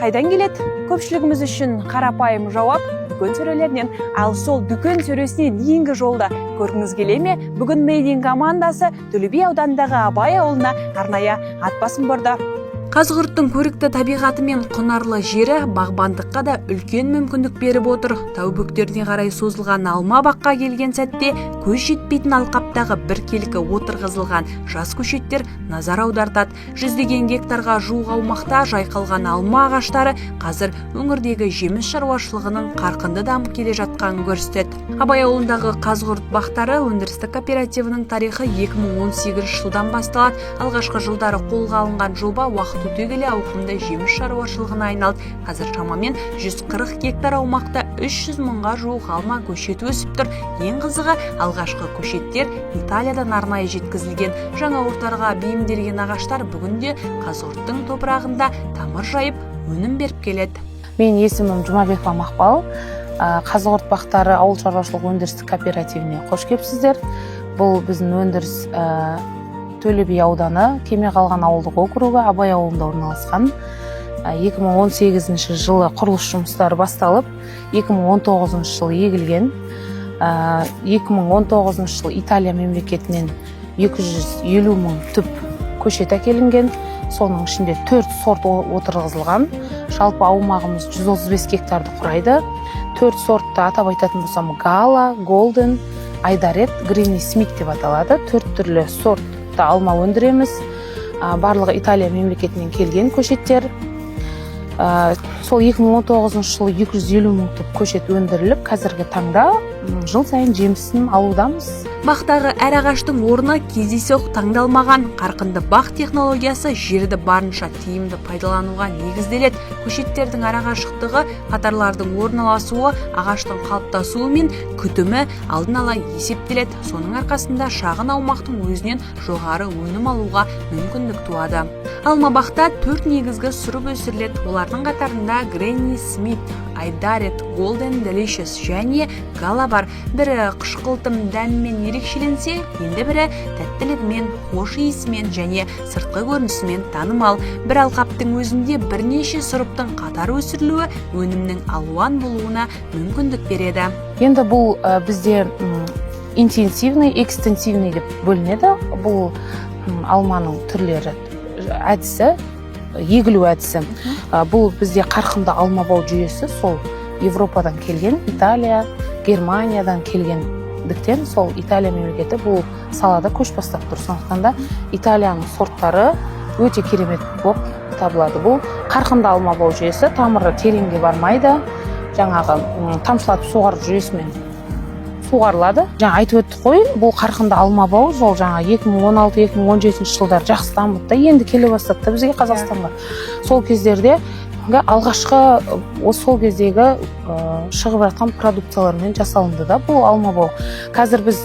қайдан келеді? Көпшілігіміз үшін қарапайым жауап дүкен сөрелерінен. Ал сол дүкен сөресіне дейінгі жолда көргіңіз келе ме? Бүгін Мейдин командасы Төле би ауданындағы Абай ауылына арнайы ат басын бұрды. Қазығұрттың көрікті табиғаты мен құнарлы жері бағбандыққа да үлкен мүмкіндік беріп отыр. Тау бөктеріне қарай созылған алма баққа келген сәтте көз жетпейтін алқаптағы біркелкі отырғызылған жас көшеттер назар аудартады. Жүздеген гектарға жуық аумақта жайқалған алма ағаштары қазір өңірдегі жеміс шаруашылығының қарқынды дамып келе жатқанын көрсетеді. Абай ауылындағы Қазығұрт бақтары өндірістік кооперативінің тарихы 2018 жылдан басталады. Алғашқы жылдары қолға алынған жоба уақыт өте келе ауқымды жеміс шаруашылығына айналды. Қазір шамамен 140 гектар аумақта 300 мыңға жуық алма көшеті өсіп тұр. Ең қызығы, алғашқы көшеттер Италиядан арнайы жеткізілген. Жаңа ортарға бейімделген ағаштар бүгінде Қазығұрттың топырағында тамыр жайып, өнім беріп келеді. Мен есімім Жұмабекова Мақпал. Қазығұрт бақтары ауыл шаруашылығы өндірістік кооперативіне қош келіпсіздер. Бұл біздің өндіріс Төле би ауданы, Кеме қалған ауылдық округі, Абай ауылында орналасқан. 2018 жылы құрылыс жұмыстары басталып, 2019 жылы егілген. 2019 жылы Италия мемлекетінен 250 мың түп көшет әкелінген. Соның ішінде 4 сорт отырғызылған. Жалпы аумағымыз 135 гектарды құрайды. 4 сортты атап айтатын болсам, Гала, Голден, Айдарет, Грини Смит деп аталады. 4 түрлі сортты алма өндіреміз. Барлығы Италия мемлекетінен келген көшеттер. Сол 2019 жылы 250 мың түп көшет өндіріліп, қазіргі таңда жыл сайын жемісін алудамыз. Бақтағы әр ағаштың орны кездейсоқ таңдалмаған. Қарқынды бақ технологиясы жерді барынша тиімді пайдалануға негізделеді. Көшеттердің арақашықтығы, қатарлардың орналасуы, ағаштың қалыптасуы мен күтімі алдын ала есептеледі. Соның арқасында шағын аумақтың өзінен жоғары өнім алуға мүмкіндік туады. Алма бақта 4 негізгі сұрып өсіріледі. Олардың қатарында Гренни Смит, Айдарет, Голден Delicious және Гала бар. Бірі қышқылтым дәмімен ерекшеленсе, енді бірі тәттілігімен, хош иісімен және сыртқы көрінісімен танымал. Бір алқаптың өзінде бірнеше сұрыптың қатар өсірілуі өнімнің алуан болуына мүмкіндік береді. Енді бұл бізде интенсивный, экстенсивный деп бөлінеді. Бұл алманың түрлері әдісі, егілу әдісі. Бұл бізде қарқынды алма бау жүйесі, сол Европадан келген, Италия, Германиядан келгендіктен сол Италия мемлекеті бұл салада көш бастап тұр. Сондықтан да Италияның сорттары өте керемет болып табылады. Бұл қарқынды алма бау жүйесі, тамыры тереңге бармайды, жаңағы тамшылатып суғару жүйесімен суғарылады. Жаңа айтып өтті қой, бұл қарқынды алма бау жол жаңа 2016-2017 жылдар жақсы дамыды, енді келе бастады бізге Қазақстанға. Сол кездерде алғашқы сол кездегі шығып жатқан продукциялармен жасалынды да бұл алма бау. Қазір біз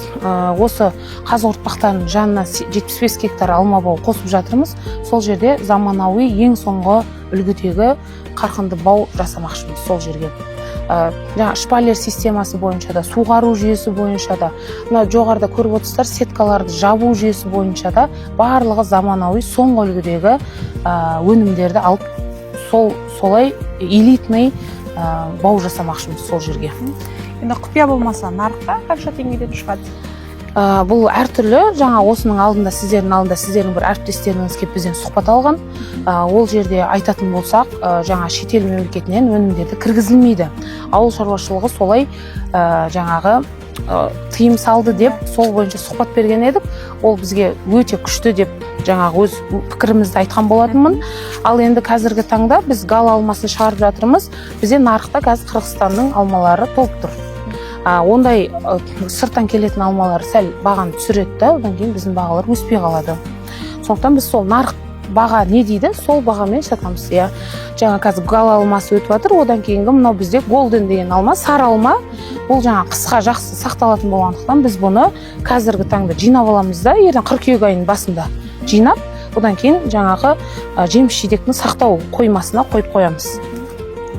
осы Қазығұрт бақтарының жанына 75 гектар алма бау қосып жатырмыз. Сол жерде заманауи ең соңғы үлгідегі қарқынды бау жасамақшымыз сол жерге. Жаңа шпалер системасы бойынша да, суғару жүйесі бойынша да, жоғарыда көріп отырсыздар, сеткаларды жабу жүйесі бойынша да барлығы заманауи соңғы үлгідегі өнімдерді алып солай элитный бау жасамақшымыз сол жерге. Енді құпия болмаса, нарықта қанша теңгеден шығады? Бұл әртүрлі, жаңа осының алдында сіздердің бір әріптестеріңіз келіп бізден сұхбат алған. Ол жерде айтатын болсақ, жаңа шетел мемлекетінен өнімдерді кіргізілмейді. Ауыл шаруашылығы солай жаңағы тыйым салды деп сол бойынша сұхбат берген едік. Ол бізге өте күшті деп жаңағы өз пікірімізді айтқан болатынмын. Ал енді қазіргі таңда біз Гала алмасын шығарып жатырмыз. Бізде нарықта қазір Қырғызстанның алмалары толып тұр. Ондай сырттан келетін алмалар сәл бағаны түсіреді, одан кейін біздің бағалар өспей қалады. Сондықтан біз сол нарық баға не дейді, сол бағамен сатамыз. Жаңа қазір Гала алмасы өтіп жатыр, одан кейінгі мынау бізде Голден деген алма, сары алма. Бұл жаңа қысқа жақсы сақталатын болғандықтан біз бұны қазіргі таңда жинап аламыз да, ертең қыркүйек айының басында жинап, одан кейін жаңағы жеміс жидектің сақтау қоймасына қойып қоямыз.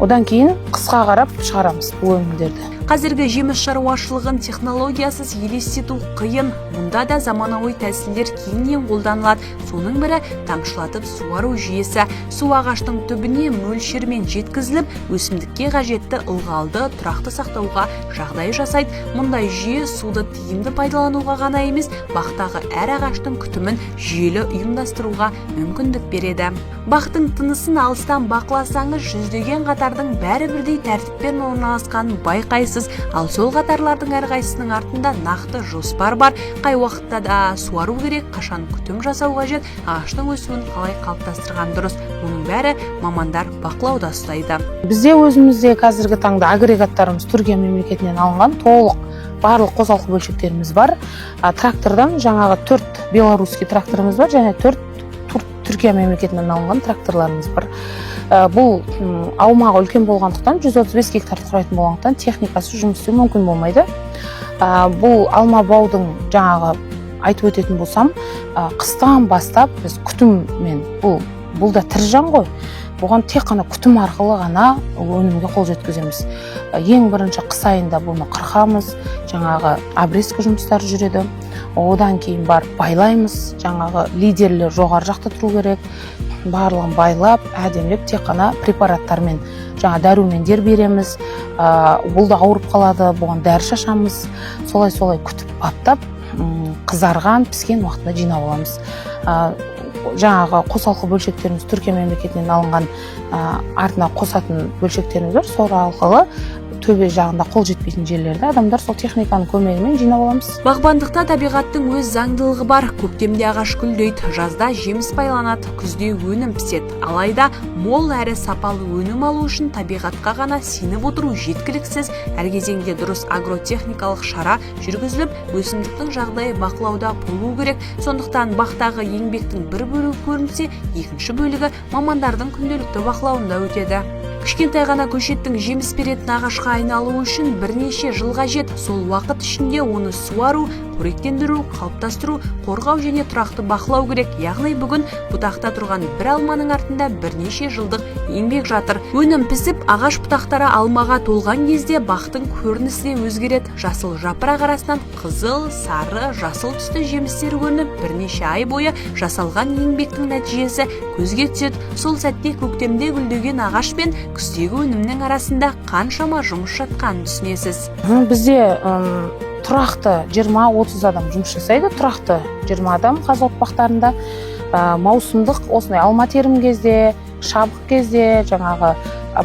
Одан кейін қысқа қарап шығарамыз бұл өнімдерді. Қазіргі жеміс шаруашылығын технологиясыз елестету қиын. Мұнда да заманауи тәсілдер кеңінен қолданылады. Соның бірі тамшылатып суару жүйесі. Су ағаштың түбіне мөлшермен жеткізіліп, өсімдікке қажетті ылғалды тұрақты сақтауға жағдай жасайды. Мұндай жүйе суды тиімді пайдалануға ғана емес, бақтағы әр ағаштың күтімін жүйелі ұйымдастыруға мүмкіндік береді. Бақтың тынысын алыстан бақыласаңыз, жүздеген қатардың бәрі бірдей тәртіппен орналасқанын байқайсыз. Ал сол қатарлардың әрқайсысының артында нақты жоспар бар. Қай уақытта да суару керек, қашан күтім жасау қажет, ағаштың өсуін қалай қалыптастырған дұрыс. Оның бәрі мамандар бақылауда ұстайды. Бізде өзімізде қазіргі таңда агрегаттарымыз Түркия мемлекетінен алынған толық барлық қосалқы бөлшектеріміз бар. Трактордан жаңағы 4 белорусский тракторымыз бар, және 4 Түркия мемлекетінен алынған тракторларымыз бар. Бұл аумағы үлкен болғандықтан, 135 гектарды құрайтын болғандықтан техникасы жұмыс істеу мүмкін болмайды. Бұл алма баудың жаңағы айтып өтетін болсам, қыстан бастап біз күтіммен, бұл да тірі жан ғой. Бұған тек қана күтім арқылы ғана өнімге қол жеткіземіз. Ең бірінші қыс айында бұны қырқамыз, жаңағы обрезка жұмыстары жүреді. Одан кейін бар байлаймыз, жаңағы лидерлер жоғары жақта тұру керек. Барлығын байлап, әдемілеп тек қана препараттармен, жаңа дәрумендер береміз. Бұл да ауырып қалады, бұған дәрі шашамыз. Солай күтіп баптап, қызарған, піскен уақытында жинап аламыз. Жаңағы қосалқы бөлшектеріміз Түркия мемлекетінен алынған артына қосатын бөлшектеріміз бар. Сол арқылы төбе жағында қол жетпейтін жерлерді адамдар сол техниканың көмегімен жинап аламыз. Бағбандықта табиғаттың өз заңдылығы бар. Көктемде ағаш гүлдейді, жазда жеміс байланады, күзде өнім піседі. Алайда мол әрі сапалы өнім алу үшін табиғатқа ғана сеніп отыру жеткіліксіз. Әр кезеңде дұрыс агротехникалық шара жүргізіліп, өсімдіктің жағдайы бақылауда болу керек. Сондықтан бақтағы еңбектің бір бөлігі көрінсе, екінші бөлігі мамандардың күнделікті бақылауында өтеді. Кішкентай ғана көшеттің жеміс беретін ағашқа айналуы үшін бірнеше жыл қажет. Сол уақыт ішінде оны суару, қоректендіру, қалыптастыру, қорғау және тұрақты бақылау керек. Яғни бүгін бұтақта тұрған бір алманың артында бірнеше жылдық еңбек жатыр. Өнім пісіп, ағаш бұтақтары алмаға толған кезде бақтың көрінісі де өзгереді. Жасыл жапырақ арасынан қызыл, сары, жасыл түсті жемістер көрініп, бірнеше ай бойы жасалған еңбектің нәтижесі көзге түседі. Сол сәтте көктемде гүлдеген ағаш пен күздегі өнімнің арасында қаншама жұмыс жатқанын түсінесіз. Бізде тұрақты 20-30 адам жұмыс жасайды. Тұрақты 20 адам қазақ бақтарында. Маусымдық осындай алма терім кезде, шабық кезде, жаңағы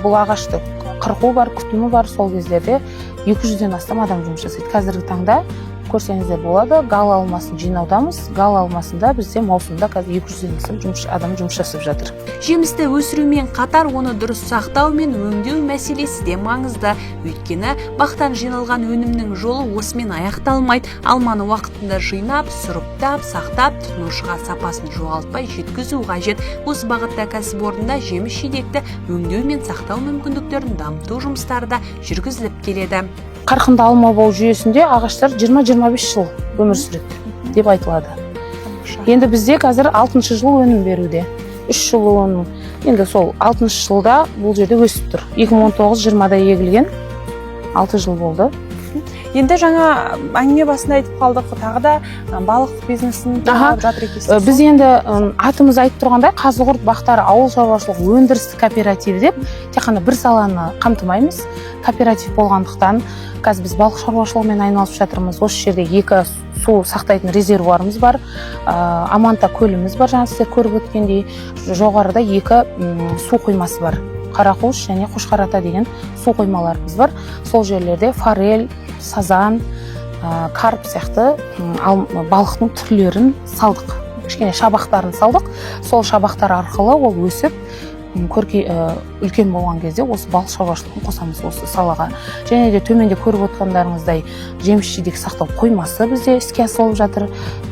бұл ағашты қырқу бар, күтімі бар. Сол кездерде 200-ден астам адам жұмыс жасайды. Қазіргі таңда көрсеңіздер болады, гал алмасын жинаудамыз. Гал алмасында бізде маусымда қазір 200-ден астам адам жұмыс жасап жатыр. Жемісті өсірумен қатар оны дұрыс сақтау мен өңдеу мәселесі де маңызды. Өйткені бақтан жиналған өнімнің жолы осымен аяқталмайды. Алманы уақытында жинап, сұрыптап, сақтап, тұтынушыға сапасын жоғалтпай жеткізу қажет. Осы бағытта кәсіпорында жеміс-жидекті өңдеу мен сақтау мүмкіндіктерін дамыту жұмыстары да жүргізіліп келеді. Қарқынды алма бау жүйесінде ағаштар 20-25 жыл өмір сүреді деп айтылады. Енді бізде қазір 6-шы жыл өнім беруде. 3 жыл өнім. Енді сол 6-шы жылда бұл жерде өсіп тұр. 2019-20-да егілген 6 жыл болды. Енді жаңа әңгіме басында айтып қалдық, тағы да балық бизнесін тағып жатыр екенсіз. Біз енді атымыз айтып тұрғандай Қазығұрт бақтары ауыл шаруашылық өндірістік кооперативі деп тек қана бір саланы қамтымаймыз. Кооператив болғандықтан қазір біз балық шаруашылығымен айналысып жатырмыз. Осы жерде 2 су сақтайтын резервуарымыз бар, Аманта көліміз бар, жаңа сіздер көріп өткендей. Жоғарыда 2 су қоймасы бар. Қарақұс және Қошқарата деген су қоймаларымыз бар. Сол жерлерде форель, сазан, карп сияқты балықтың түрлерін салдық. Кішкене шабақтарын салдық. Сол шабақтар арқылы ол өсіп, үлкен болған кезде осы балық шаруашылығын қосамыз осы салаға. Және де төменде көріп отқандарыңыздай жеміс-жидек сақтау қоймасы бізде іске асырылып жатыр.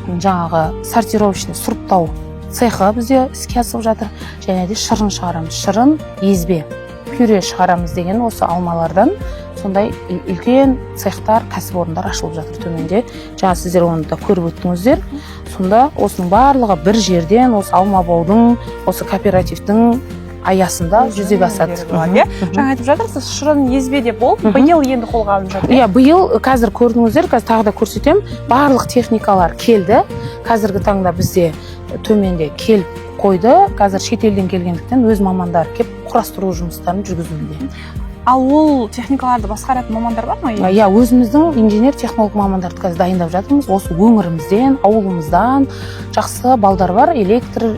Жаңағы сортировочный сұрыптау цехы бізде іске асып жатыр. Және де шырын шығарамыз. Шырын, езбе, пюре шығарамыз деген осы алмалардан сондай үлкен цехтар, кәсіпорындар ашылып жатыр төменде. Жаңа сіздер оны да көріп өттіңіздер. Сонда осының барлығы бір жерден осы алма баудың, осы кооперативтің аясында жүзеге асады. Жаңа айтып жатырсыз, шырын езбе деп ол биыл енді қолға алынып жатыр. Иә, биыл қазір көрдіңіздер, қазір тағы да көрсетемін, барлық техникалар келді. Қазіргі таңда бізде төменде келіп қойды. Қазір шетелден келгендіктен өз мамандар келіп құрастыру жұмыстарын жүргізуде. Ал ол техникаларды басқаратын мамандар бар ма? Иә, өзіміздің инженер-технолог мамандарды қазір дайындап жатырмыз. Осы өңірімізден, ауылымыздан жақсы балдар бар, электр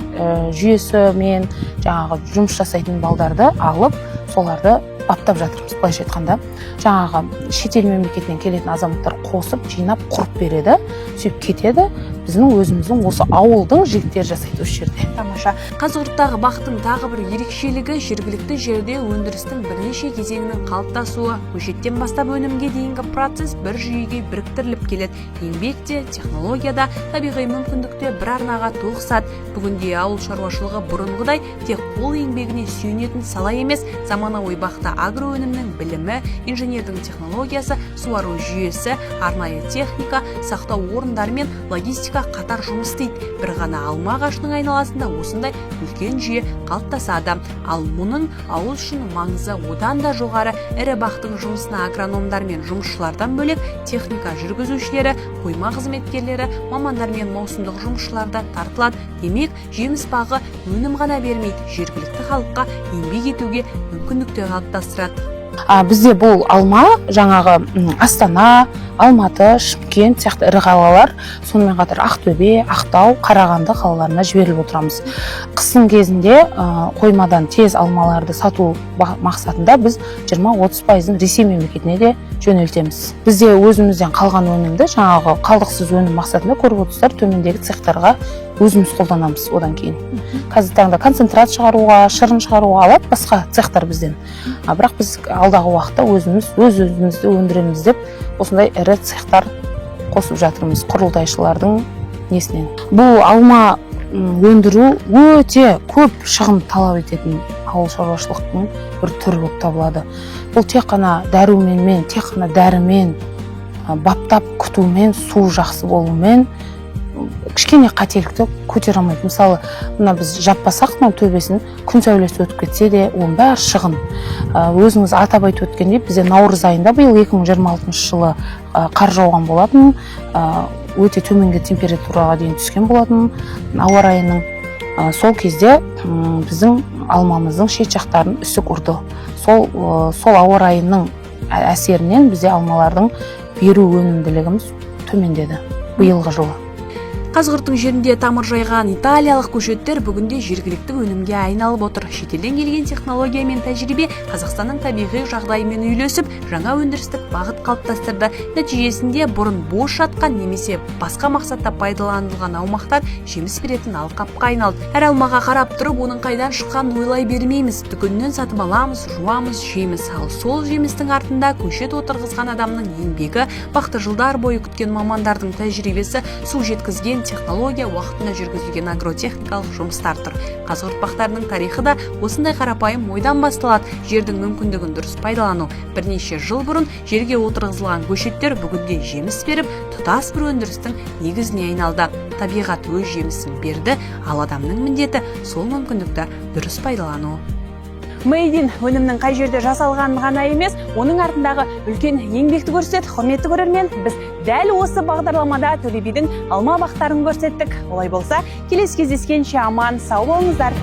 жүйесімен жаңағы жұмыс жасайтын балдарды алып, соларды баптап жатырмыз, былайша айтқанда. Жаңағы шетел мемлекетінен келетін азаматтар қосып, жинап, құрып береді, сөйтіп кетеді. Біздің өзіміздің осы ауылдың жігіттері жасайды осы жерде. Тамаша. Қазығұрттағы бақтың тағы бір ерекшелігі жергілікті жерде өндірістің бірнеше кезеңінің қалыптасуы. Көшеттен бастап өнімге дейінгі процесс бір жүйеге біріктіріліп келеді. Еңбекте, технологияда, табиғи мүмкіндікте бір арнаға тоғысады. Бүгінде ауыл шаруашылығы бұрынғыдай тек қол еңбегіне сүйенетін сала емес, заманауи бақта агро өнімнің білімі, инженердің технологиясы, суару жүйесі, арнайы техника, сақтау орындары мен логистика қатар жұмыс істейді. Бір ғана алма ағашының айналасында осындай үлкен жүйе қалыптасады. Ал мұның ауыл үшін маңызы одан да жоғары. Ірі бақтың жұмысына агрономдар мен жұмысшылардан бөлек техника жүргізушілері, қойма қызметкерлері, мамандар мен маусымдық жұмысшылар да тартылады. Демек, жеміс бағы өнім ғана бермейді, жергілікті халыққа еңбек етуге мүмкіндіктер қалыптастырады. Бізде бұл алма жаңағы Астана, Алматы, Шымкент сияқты ірі қалалар, сонымен қатар Ақтөбе, Ақтау, Қарағанды қалаларына жіберіліп отырамыз. Қыстың кезінде қоймадан тез алмаларды сату мақсатында біз 20-30% Ресей мемлекетіне де жөнелтеміз. Бізде өзімізден қалған өнімді жаңағы қалдықсыз өнім мақсатында көріп отырсыздар, төмендегі цехтарға өзіміз қолданамыз одан кейін. Қазір таңда концентрат шығаруға, шырын шығаруға алады басқа цехтар бізден. Бірақ біз алдағы уақытта өзімізді өндіреміз деп осындай ірі цехтар қосып жатырмыз құрылтайшылардың несінен. Бұл алма өндіру өте көп шығын талап ететін ауыл шаруашылықтың бір түрі болып табылады. Бұл тек қана дәруменмен, тек қана дәрімен, баптап күтумен, су жақсы болумен кішкене қателікті көтере алмайды. Мысалы, мына біз жаппасақ төбесін күн сәулесі өтіп кетсе де, оның бәрі шығын. Өзіңіз атап айтып өткендей, бізде наурыз айында биыл 2026 жылы қар жауған болатын, өте төменгі температураға дейін түскен болатын ауа райының. Сол кезде біздің алмамыздың шет жақтарын үсік ұрды. Сол ауа райының әсерінен бізде алмалардың беру өнімділігіміз төмендеді биылғы жылы. Қазығұрттың жерінде тамыр жайған италиялық көшеттер бүгінде жергілікті өнімге айналып отыр. Шетелден келген технология мен тәжірибе Қазақстанның табиғи жағдайымен үйлесіп, жаңа өндірістік бағыт қалыптастырды. Нәтижесінде бұрын бос жатқан немесе басқа мақсатта пайдаланылған аумақтар жеміс беретін алқапқа айналды. Әр алмаға қарап тұрып, оның қайдан шыққанын ойлай бермейміз. Дүкеннен сатып аламыз, жуамыз, жейміз. Ал сол жемістің артында көшет отырғызған адамның еңбегі, бақты жылдар бойы күткен мамандардың тәжірибесі, су жеткізген технология, уақытында жүргізілген агротехникалық жұмыстар тұр. Қазығұрт бақтарының тарихы да осындай қарапайым ойдан басталады. Жердің мүмкіндігін дұрыс пайдалану. Бірнеше жыл бұрын жерге отырғызылған көшеттер бүгінде жеміс беріп, тұтас бір өндірістің негізіне айналды. Табиғат өз жемісін берді, ал адамның міндеті сол мүмкіндікті дұрыс пайдалану. Мейдин өнімнің қай жерде жасалғанын ғана емес, оның артындағы үлкен еңбекті көрсетеді. Құрметті көрермен, біз дәл осы бағдарламада Төле бидің алма бақтарын көрсеттік. Олай болса, келесі кездескенше аман сау болыңыздар.